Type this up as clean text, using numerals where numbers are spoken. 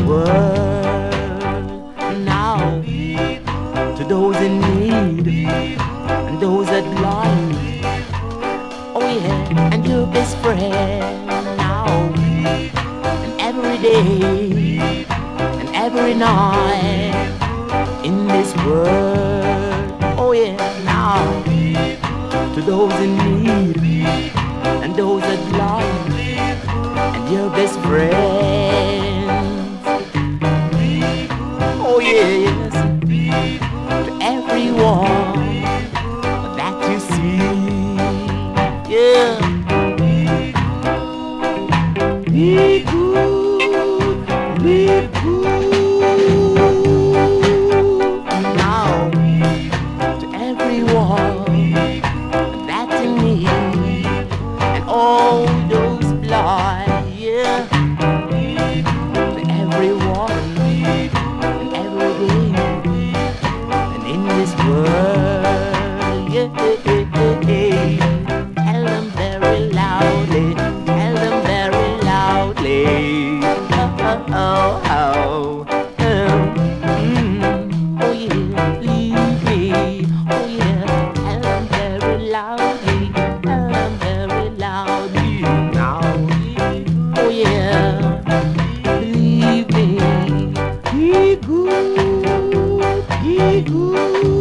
world now, to those in need and those that lost. Oh yeah, and your best friend now, and every day and every night in this world. Oh yeah, now, to those in need and those that lost, and your best friends. Oh yes, to everyone that you see. Yeah. Be good, be good. Now, to everyone that you need, and all those blind, yeah. To everyone and every day, and in this world, yeah. Tell them very loudly, tell them very loudly. Oh, oh, oh, oh yeah, leave me. Oh yeah, tell them very loudly, tell them very loudly now. Oh yeah, believe me. Be good, be good.